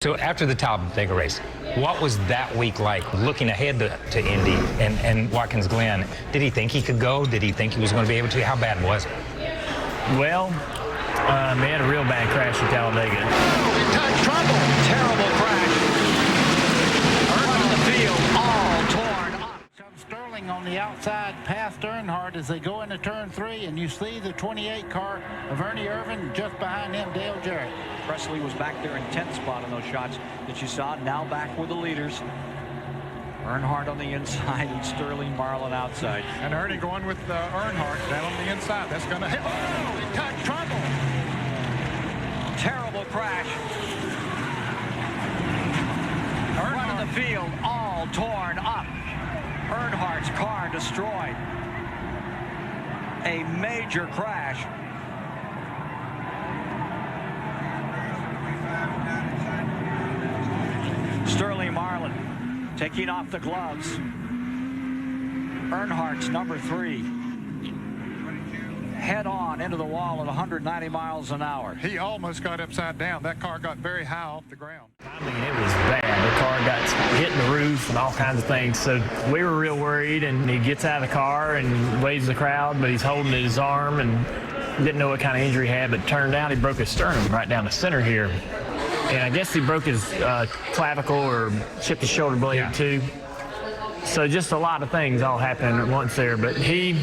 So after the Talladega race, what was that week like looking ahead to Indy and Watkins Glen? Did he think he could go? Did he think he was going to be able to? How bad was it? Well, they had a real bad crash at Talladega. In touch trouble. Terrible crash. Earnhardt on the field, all torn up. Sterling on the outside past Earnhardt as they go into turn 3, and you see the 28 car of Ernie Irvan just behind him, Dale Jarrett. Presley was back there in 10th spot on those shots that you saw. Now back with the leaders. Earnhardt on the inside and Sterling Marlin outside. And Ernie going with Earnhardt down on the inside. That's going to hit. Oh, he got trouble. Terrible crash. Earnhardt on the field, all torn up. Earnhardt's car destroyed. A major crash. Sterling Marlin taking off the gloves. Earnhardt's number 3. Head on into the wall at 190 miles an hour. He almost got upside down. That car got very high off the ground. I mean, it was bad. The car got hit in the roof and all kinds of things. So we were real worried, and he gets out of the car and waves the crowd, but he's holding his arm and didn't know what kind of injury he had, but turned out he broke his sternum right down the center here. And I guess he broke his clavicle or chipped his shoulder blade too. So just a lot of things all happened at once there. But he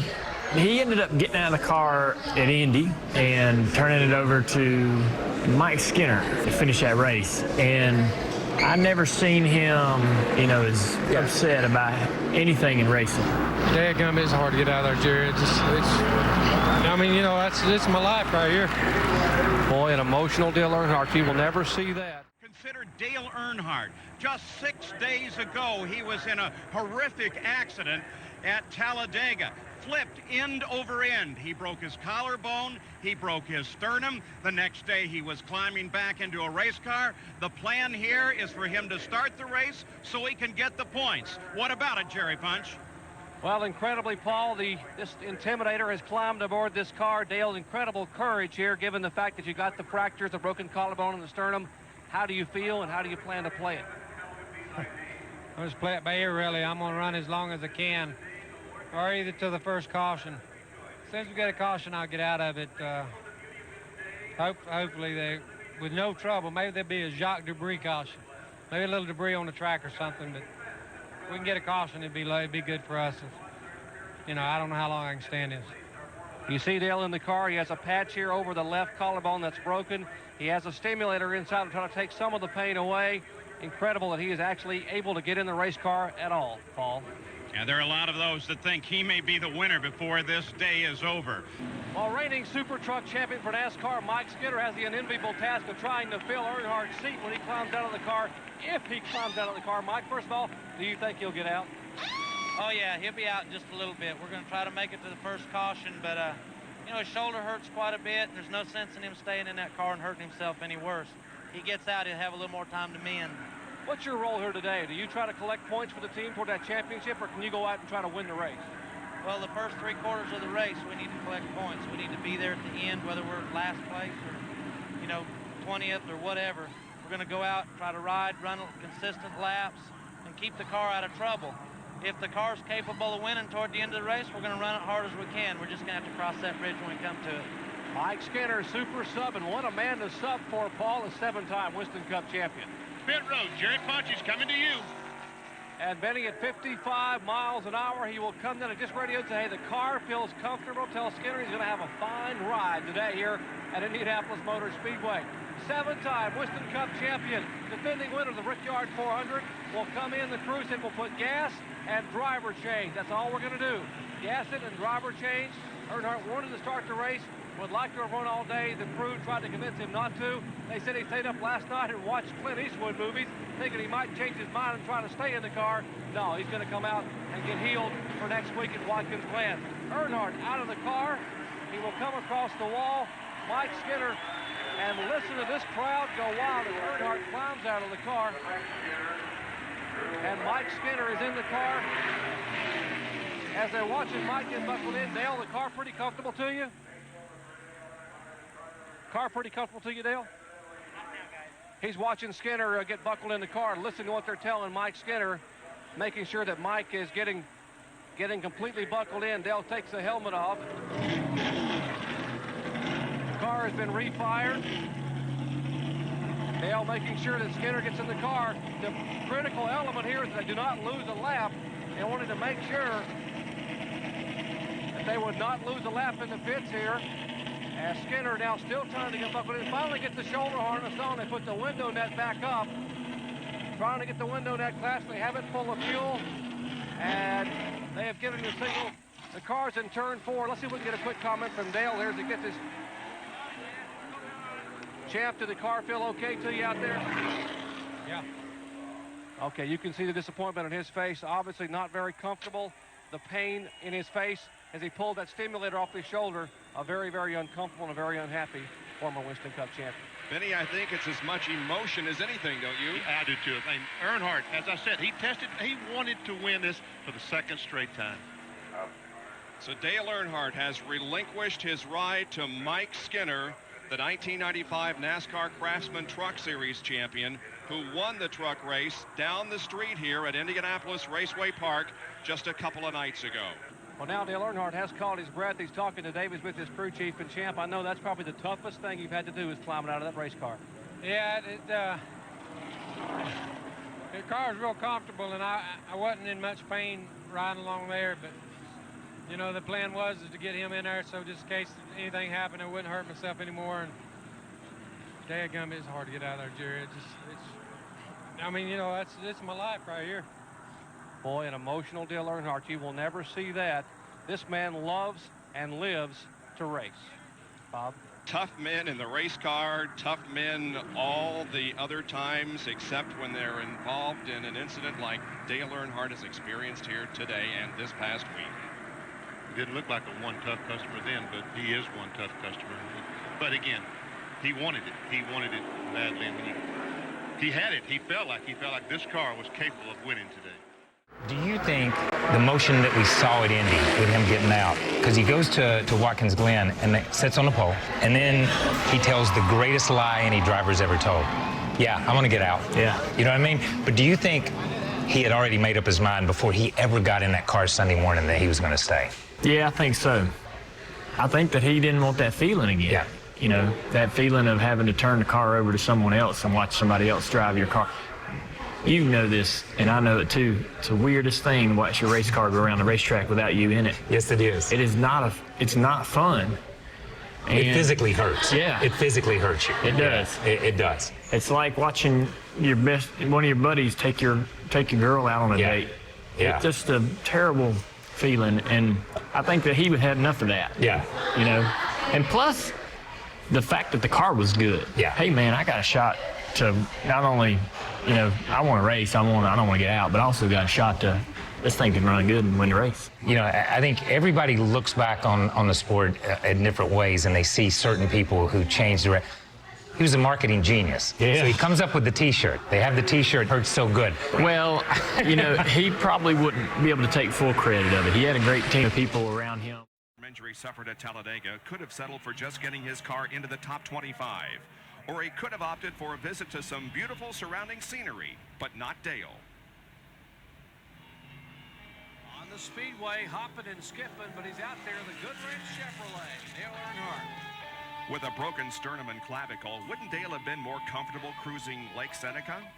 ended up getting out of the car at Indy and turning it over to Mike Skinner to finish that race. And I've never seen him, as upset about anything in racing. Dadgum, it's hard to get out of there, Jerry. It's my life right here. Boy, an emotional Dale Earnhardt. You will never see that. Consider Dale Earnhardt. Just 6 days ago, he was in a horrific accident at Talladega. Flipped end over end. He broke his collarbone. He broke his sternum. The next day, he was climbing back into a race car. The plan here is for him to start the race so he can get the points. What about it, Jerry Punch? Well, incredibly, Paul, this Intimidator has climbed aboard this car. Dale's incredible courage here, given the fact that you got the fractures, the broken collarbone and the sternum. How do you feel, and how do you plan to play it? I'll just play it by ear, really. I'm going to run as long as I can, or either to the first caution. As soon as we get a caution, I'll get out of it. Hopefully, with no trouble, maybe there'll be a Jacques debris caution. Maybe a little debris on the track or something, but if we can get a caution, it'd be good for us. I don't know how long I can stand this. You see Dale in the car. He has a patch here over the left collarbone that's broken. He has a stimulator inside to try to take some of the pain away. Incredible that he is actually able to get in the race car at all, Paul. Yeah, there are a lot of those that think he may be the winner before this day is over. While reigning Super Truck champion for NASCAR, Mike Skinner has the unenviable task of trying to fill Earnhardt's seat when he climbs out of the car. If he climbs out of the car, Mike, first of all, do you think he'll get out? Oh, yeah, he'll be out in just a little bit. We're going to try to make it to the first caution, but, his shoulder hurts quite a bit, and there's no sense in him staying in that car and hurting himself any worse. He gets out, he'll have a little more time to mend. What's your role here today? Do you try to collect points for the team toward that championship, or can you go out and try to win the race? Well, the first 3 quarters of the race, we need to collect points. We need to be there at the end, whether we're last place or, 20th or whatever. We're going to go out, try to run consistent laps, and keep the car out of trouble. If the car's capable of winning toward the end of the race, we're going to run it hard as we can. We're just going to have to cross that bridge when we come to it. Mike Skinner, super sub, and what a man to sub for, Paul, a 7-time Winston Cup champion. Pit road, Jerry Punch is coming to you. And Benny, at 55 miles an hour, he will come down and just radio say, hey, the car feels comfortable. Tell Skinner he's going to have a fine ride today here at Indianapolis Motor Speedway. 7-time Winston Cup champion, defending winner of the Brickyard 400, will come in the cruise and will put gas and driver change. That's all we're going to do. Gas it and driver change. Earnhardt wanted to start the race, would like to have run all day. The crew tried to convince him not to. They said he stayed up last night and watched Clint Eastwood movies, thinking he might change his mind and try to stay in the car. No, he's going to come out and get healed for next week at Watkins Glen. Earnhardt out of the car. He will come across the wall. Mike Skinner, and listen to this crowd go wild as Earnhardt climbs out of the car. And Mike Skinner is in the car. As they're watching Mike get buckled in, Dale, the car pretty comfortable to you? Car pretty comfortable to you, Dale? He's watching Skinner get buckled in the car, listening to what they're telling Mike Skinner, making sure that Mike is getting completely buckled in. Dale takes the helmet off. The car has been refired. Dale making sure that Skinner gets in the car. The critical element here is they do not lose a lap. They wanted to make sure that they would not lose a lap in the pits here. As Skinner now still trying to get buckled in, finally gets the shoulder harness on. They put the window net back up. Trying to get the window net class. They have it full of fuel. And they have given the signal. The car's in turn 4. Let's see if we can get a quick comment from Dale here as he gets his champ. Did the car feel okay to you out there? Yeah. Okay, you can see the disappointment on his face. Obviously not very comfortable. The pain in his face as he pulled that stimulator off his shoulder. A very, very uncomfortable and a very unhappy former Winston Cup champion. Benny, I think it's as much emotion as anything, don't you? I do too. I mean, Earnhardt, as I said, he wanted to win this for the second straight time. So Dale Earnhardt has relinquished his ride to Mike Skinner, the 1995 NASCAR Craftsman Truck Series champion, who won the truck race down the street here at Indianapolis Raceway Park just a couple of nights ago. Well, now Dale Earnhardt has caught his breath. He's talking to Davis with his crew chief and champ. I know that's probably the toughest thing you've had to do is climbing out of that race car. Yeah, the car was real comfortable, and I wasn't in much pain riding along there, but you know, the plan was to get him in there so just in case anything happened, I wouldn't hurt myself anymore. And dadgum, it's hard to get out of there, Jerry. I mean, you know, it's my life right here. Boy, an emotional Dale Earnhardt. You will never see that. This man loves and lives to race. Bob? Tough men in the race car, tough men all the other times except when they're involved in an incident like Dale Earnhardt has experienced here today and this past week. He didn't look like a one tough customer then, but he is one tough customer. But again, he wanted it. He wanted it badly. And he had it. He felt like this car was capable of winning today. Do you think the motion that we saw at Indy with him getting out, because he goes to Watkins Glen and sits on the pole, and then he tells the greatest lie any driver's ever told. Yeah, I'm going to get out. Yeah. You know what I mean? But do you think he had already made up his mind before he ever got in that car Sunday morning that he was going to stay? Yeah, I think so. I think that he didn't want that feeling again. Yeah. You know, that feeling of having to turn the car over to someone else and watch somebody else drive your car. You know this, and I know it too. It's the weirdest thing to watch your race car go around the racetrack without you in it. Yes, it is. It is not it's not fun. And it physically hurts. Yeah. It physically hurts you. It does. Yeah, it does. It's like watching one of your buddies take your girl out on a date. Yeah. It's just a terrible feeling, and I think that he had enough of that. Yeah. You know, and plus the fact that the car was good. Yeah. Hey man, I got a shot to not only, you know, I want to race, I don't want to get out, but I also got a shot to, this thing can run good and win the race. You know, I think everybody looks back on the sport in different ways, and they see certain people who changed the race. He was a marketing genius. Yeah. So he comes up with the T-shirt. They have the T-shirt, hurts so good. Well, you know, he probably wouldn't be able to take full credit of it. He had a great team of people around him. Injury suffered at Talladega could have settled for just getting his car into the top 25. Or he could have opted for a visit to some beautiful surrounding scenery, but not Dale. On the speedway, hopping and skipping, but he's out there, the Goodrich Chevrolet, Dale Earnhardt. With a broken sternum and clavicle, wouldn't Dale have been more comfortable cruising Lake Seneca? I'm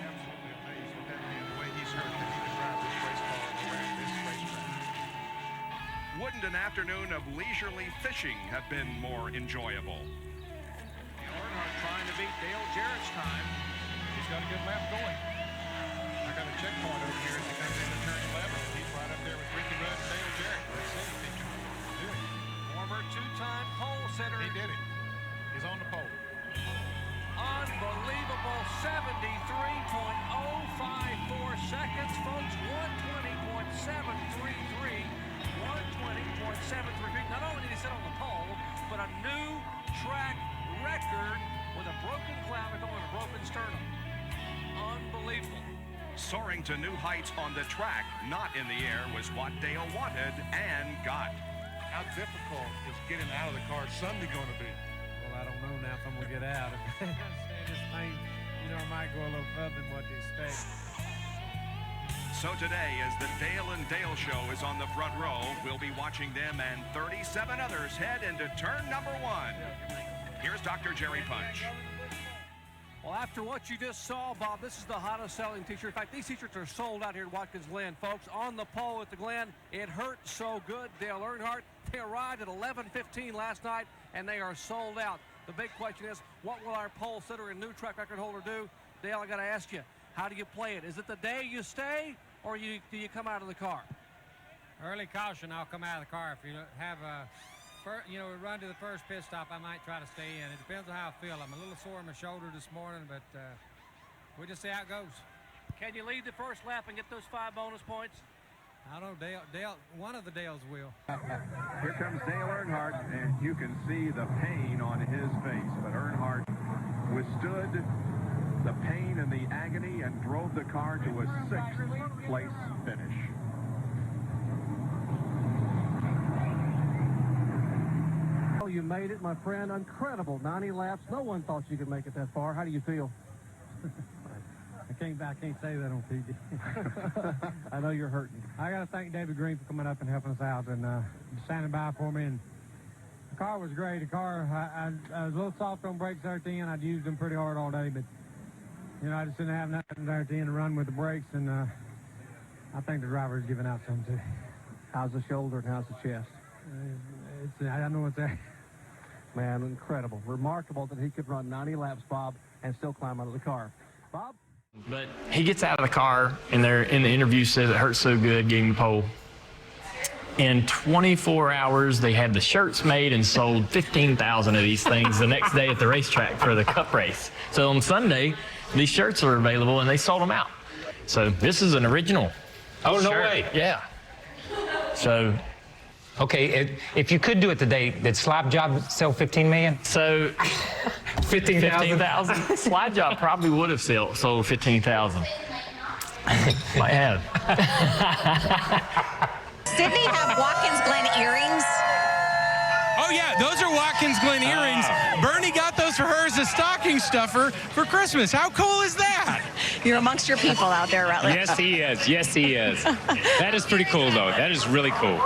absolutely amazed with that man, the way he's hurt, that he can drive this race car around this racetrack. Wouldn't an afternoon of leisurely fishing have been more enjoyable? Earnhardt trying to beat Dale Jarrett's time. He's got a good lap going. I got a checkpoint over here as he comes into turn 11, and he's right up there with Ricky Rudd and Dale Jarrett. Let's see if he can do it. Former two-time pole sitter. He did it. He's on the pole. Unbelievable 73.054 seconds, folks. 120.733. 120.733. Not only did he sit on the pole, but a new track record with a broken clavicle and a broken sternum. Unbelievable. Soaring to new heights on the track, not in the air, was what Dale wanted and got. How difficult is getting out of the car Sunday going to be? Well, I don't know now if I'm going to get out. you know, might go a little further than what they expect. So today, as the Dale and Dale show is on the front row, we'll be watching them and 37 others head into turn number 1. Here's Dr. Jerry Punch. Well, after what you just saw, Bob, this is the hottest selling t-shirt. In fact, these t-shirts are sold out here at Watkins Glen, folks. On the pole at the Glen, it hurt so good. Dale Earnhardt, they arrived at 11:15 last night, and they are sold out. The big question is, what will our pole sitter and new track record holder do? Dale, I got to ask you, how do you play it? Is it the day you stay, or do you come out of the car? Early caution, I'll come out of the car. If you have a, you know, run to the first pit stop, I might try to stay in. It depends on how I feel. I'm a little sore in my shoulder this morning, but we'll just see how it goes. Can you lead the first lap and get those 5 bonus points? I don't know, Dale, one of the Dales will. Here comes Dale Earnhardt, and you can see the pain on his face. But Earnhardt withstood the pain and the agony and drove the car to a 6th place finish. Oh, you made it, my friend. Incredible. 90 laps. No one thought you could make it that far. How do you feel? I can't say that on TV. I know you're hurting. I got to thank David Green for coming up and helping us out and standing by for me. And the car was great. The car, I was a little soft on brakes there at the end. I'd used them pretty hard all day, but you know, I just didn't have nothing there at the end to run with the brakes, and I think the driver's giving out some too. How's the shoulder and how's the chest? I know it's there. Man, incredible. Remarkable that he could run 90 laps, Bob, and still climb out of the car. Bob? But he gets out of the car, and they're in the interview says it hurts so good getting the pole. In 24 hours, they had the shirts made and sold 15,000 of these things the next day at the racetrack for the Cup race. So on Sunday, these shirts are available, and they sold them out. So this is an original. Oh, no shirt. way. Yeah. So. Okay, if you could do it today, did Slab Job sell 15 million? So 15,000. Slide Job probably would have sold 15,000. Might have. Didn't he have Watkins Glen earrings? Oh, yeah, those are Watkins Glen earrings. Bernie got those for her as a stocking stuffer for Christmas. How cool is that? You're amongst your people out there, Rutledge. Yes, he is. Yes, he is. That is pretty cool, though. That is really cool.